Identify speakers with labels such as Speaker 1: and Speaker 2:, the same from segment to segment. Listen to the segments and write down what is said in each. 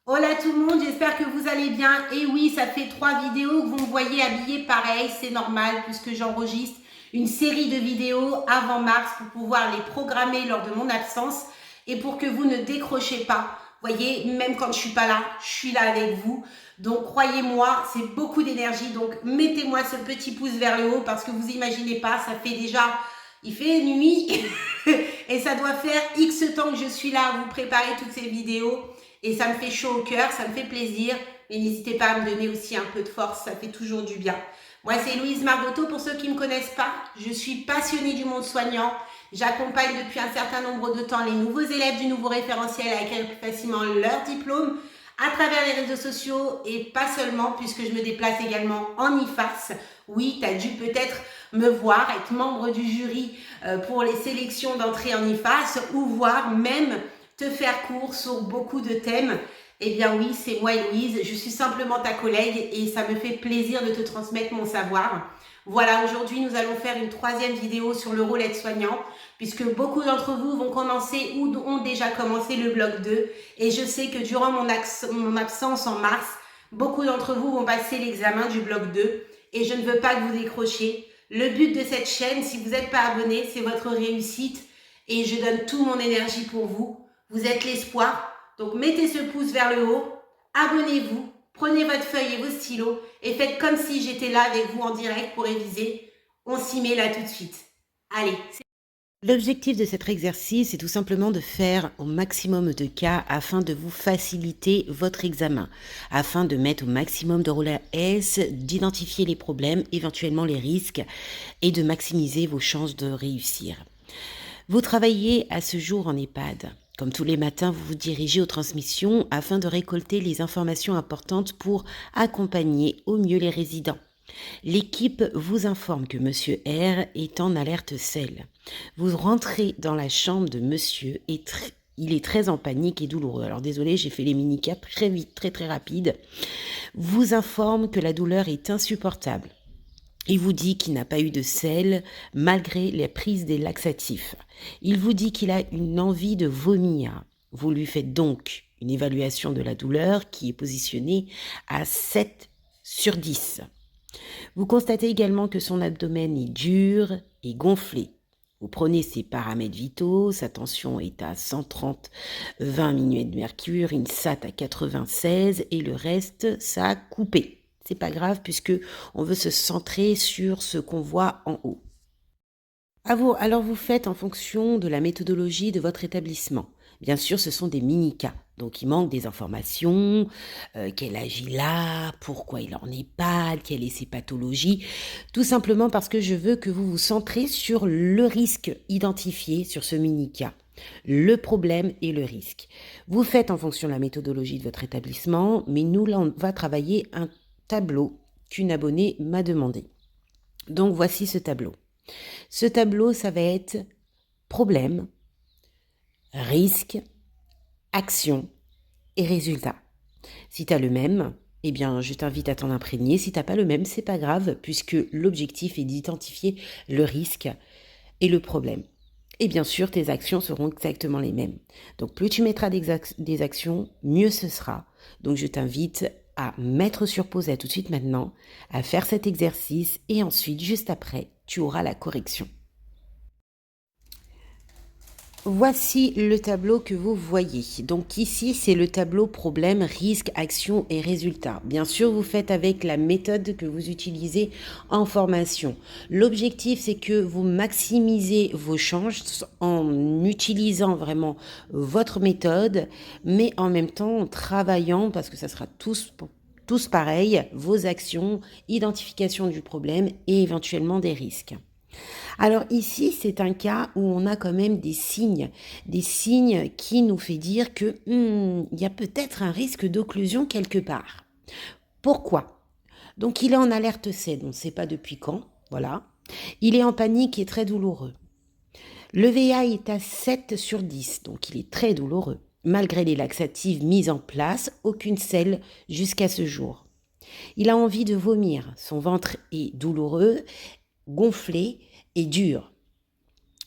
Speaker 1: Hola tout le monde, j'espère que vous allez bien. Et oui, ça fait 3 vidéos que vous me voyez habillée pareil, c'est normal puisque j'enregistre une série de vidéos avant mars pour pouvoir les programmer lors de mon absence et pour que vous ne décrochez pas. Voyez, même quand je suis pas là, je suis là avec vous. Donc croyez-moi, c'est beaucoup d'énergie. Donc mettez-moi ce petit pouce vers le haut parce que vous imaginez pas, ça fait déjà, il fait nuit et ça doit faire X temps que je suis là à vous préparer toutes ces vidéos. Et ça me fait chaud au cœur, ça me fait plaisir. Et n'hésitez pas à me donner aussi un peu de force, ça fait toujours du bien. Moi, c'est Louise Margotto. Pour ceux qui ne me connaissent pas, je suis passionnée du monde soignant. J'accompagne depuis un certain nombre de temps les nouveaux élèves du nouveau référentiel à acquérir plus facilement leur diplôme à travers les réseaux sociaux et pas seulement, puisque je me déplace également en IFAS. Oui, tu as dû peut-être me voir être membre du jury pour les sélections d'entrée en IFAS ou voir même te faire court sur beaucoup de thèmes. Eh bien oui, c'est moi Héloïse, je suis simplement ta collègue et ça me fait plaisir de te transmettre mon savoir. Voilà, aujourd'hui nous allons faire une 3e vidéo sur le rôle aide-soignant puisque beaucoup d'entre vous vont commencer ou ont déjà commencé le bloc 2 et je sais que durant mon absence en mars, beaucoup d'entre vous vont passer l'examen du bloc 2 et je ne veux pas que vous décrochiez. Le but de cette chaîne, si vous n'êtes pas abonné, c'est votre réussite et je donne toute mon énergie pour vous. Vous êtes l'espoir. Donc, mettez ce pouce vers le haut, abonnez-vous, prenez votre feuille et vos stylos et faites comme si j'étais là avec vous en direct pour réviser. On s'y met là tout de suite. Allez.
Speaker 2: L'objectif de cet exercice est tout simplement de faire au maximum de cas afin de vous faciliter votre examen, afin de mettre au maximum de rôle à S, d'identifier les problèmes, éventuellement les risques et de maximiser vos chances de réussir. Vous travaillez à ce jour en EHPAD. Comme tous les matins, vous vous dirigez aux transmissions afin de récolter les informations importantes pour accompagner au mieux les résidents. L'équipe vous informe que Monsieur R est en alerte sel. Vous rentrez dans la chambre de Monsieur et il est très en panique et douloureux. Alors désolé, j'ai fait les mini-caps très vite, très rapide. Vous informe que la douleur est insupportable. Il vous dit qu'il n'a pas eu de sel malgré les prises des laxatifs. Il vous dit qu'il a une envie de vomir. Vous lui faites donc une évaluation de la douleur qui est positionnée à 7 sur 10. Vous constatez également que son abdomen est dur et gonflé. Vous prenez ses paramètres vitaux, sa tension est à 130-20 minuets de mercure, une SAT à 96 et le reste, ça a coupé. C'est pas grave puisque on veut se centrer sur ce qu'on voit en haut. Alors vous faites en fonction de la méthodologie de votre établissement. Bien sûr, ce sont des mini-cas. Donc, il manque des informations, quel âge il a, pourquoi il en est pas, quelles sont ses pathologies. Tout simplement parce que je veux que vous vous centrez sur le risque identifié sur ce mini-cas. Le problème et le risque. Vous faites en fonction de la méthodologie de votre établissement, mais nous, là, on va travailler un tableau qu'une abonnée m'a demandé. Donc, voici ce tableau. Ce tableau, ça va être problème, risque, action et résultat. Si tu as le même, eh bien, je t'invite à t'en imprégner. Si tu n'as pas le même, c'est pas grave, puisque l'objectif est d'identifier le risque et le problème. Et bien sûr, tes actions seront exactement les mêmes. Donc, plus tu mettras des actions, mieux ce sera. Donc, je t'invite à mettre sur pause tout de suite maintenant, à faire cet exercice et ensuite, juste après, tu auras la correction. Voici le tableau que vous voyez. Donc ici, c'est le tableau problème, risque, action et résultat. Bien sûr, vous faites avec la méthode que vous utilisez en formation. L'objectif, c'est que vous maximisez vos chances en utilisant vraiment votre méthode, mais en même temps en travaillant, parce que ça sera tous pareil, vos actions, identification du problème et éventuellement des risques. Alors ici, c'est un cas où on a quand même des signes qui nous fait dire que il y a peut-être un risque d'occlusion quelque part. Pourquoi? Donc il est en alerte C, on ne sait pas depuis quand, voilà. Il est en panique et très douloureux. Le VA est à 7 sur 10, donc il est très douloureux. Malgré les laxatives mises en place, aucune selle jusqu'à ce jour. Il a envie de vomir, son ventre est douloureux, gonflé et dur.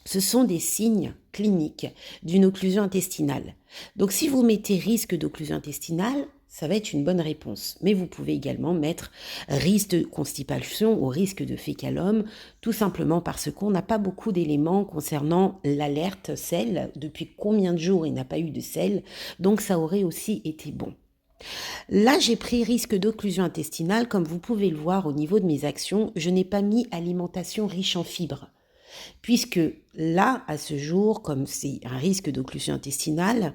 Speaker 2: Ce sont des signes cliniques d'une occlusion intestinale. Donc si vous mettez risque d'occlusion intestinale, ça va être une bonne réponse. Mais vous pouvez également mettre risque de constipation ou risque de fécalome, tout simplement parce qu'on n'a pas beaucoup d'éléments concernant l'alerte sel, depuis combien de jours il n'a pas eu de sel, donc ça aurait aussi été bon. Là, j'ai pris risque d'occlusion intestinale, comme vous pouvez le voir au niveau de mes actions, je n'ai pas mis alimentation riche en fibres. Puisque là, à ce jour, comme c'est un risque d'occlusion intestinale,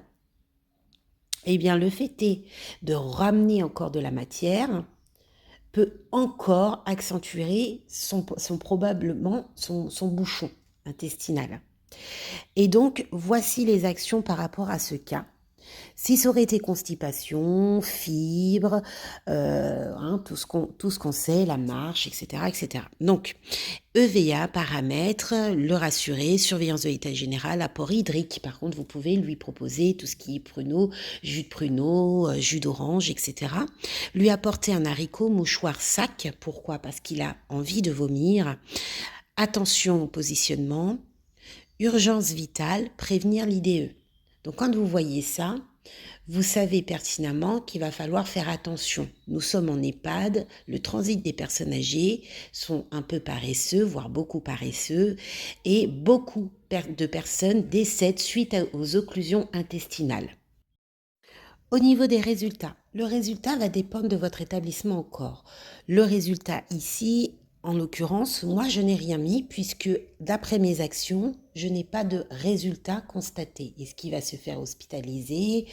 Speaker 2: eh bien le fait est de ramener encore de la matière peut encore accentuer probablement son bouchon intestinal. Et donc, voici les actions par rapport à ce cas. Si ça aurait été constipation, fibres, tout ce qu'on sait, la marche, etc., etc. Donc, EVA, paramètres, le rassurer, surveillance de l'état général, apport hydrique. Par contre, vous pouvez lui proposer tout ce qui est pruneau, jus de pruneau, jus d'orange, etc. Lui apporter un haricot, mouchoir, sac. Pourquoi? Parce qu'il a envie de vomir. Attention au positionnement. Urgence vitale, prévenir l'IDE. Donc, quand vous voyez ça, vous savez pertinemment qu'il va falloir faire attention. Nous sommes en EHPAD, le transit des personnes âgées sont un peu paresseux, voire beaucoup paresseux, et beaucoup de personnes décèdent suite aux occlusions intestinales. Au niveau des résultats, le résultat va dépendre de votre établissement encore. Le résultat ici, en l'occurrence, moi je n'ai rien mis puisque d'après mes actions, je n'ai pas de résultat constaté. Est-ce qu'il va se faire hospitaliser?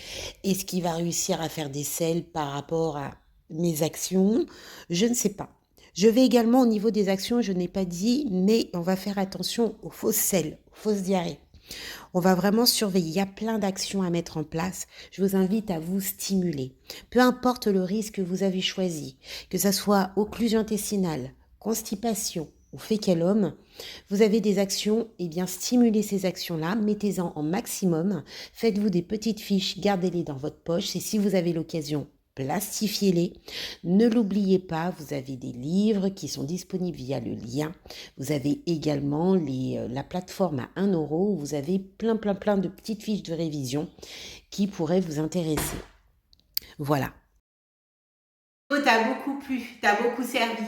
Speaker 2: Est-ce qu'il va réussir à faire des selles par rapport à mes actions? Je ne sais pas. Je vais également au niveau des actions, je n'ai pas dit, mais on va faire attention aux fausses selles, aux fausses diarrhées. On va vraiment surveiller. Il y a plein d'actions à mettre en place. Je vous invite à vous stimuler. Peu importe le risque que vous avez choisi, que ce soit occlusion intestinale, constipation ou fécalome, vous avez des actions, eh bien stimulez ces actions-là, mettez-en en maximum, faites-vous des petites fiches, gardez-les dans votre poche et si vous avez l'occasion, plastifiez-les. Ne l'oubliez pas, vous avez des livres qui sont disponibles via le lien. Vous avez également la plateforme à 1 € où vous avez plein de petites fiches de révision qui pourraient vous intéresser. Voilà.
Speaker 1: T'as beaucoup plu, t'as beaucoup servi.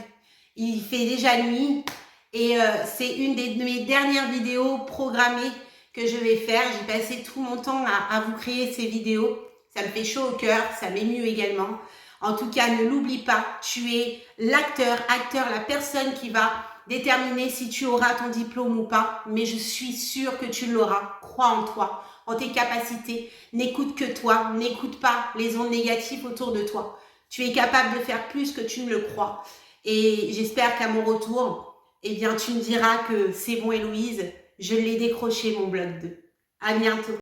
Speaker 1: Il fait déjà nuit et c'est une de mes dernières vidéos programmées que je vais faire. J'ai passé tout mon temps à vous créer ces vidéos. Ça me fait chaud au cœur, ça m'émue également. En tout cas, ne l'oublie pas, tu es l'acteur, la personne qui va déterminer si tu auras ton diplôme ou pas. Mais je suis sûre que tu l'auras. Crois en toi, en tes capacités. N'écoute que toi, n'écoute pas les ondes négatives autour de toi. Tu es capable de faire plus que tu ne le crois. Et j'espère qu'à mon retour, eh bien, tu me diras que c'est bon, Héloïse, je l'ai décroché, mon bloc 2. À bientôt.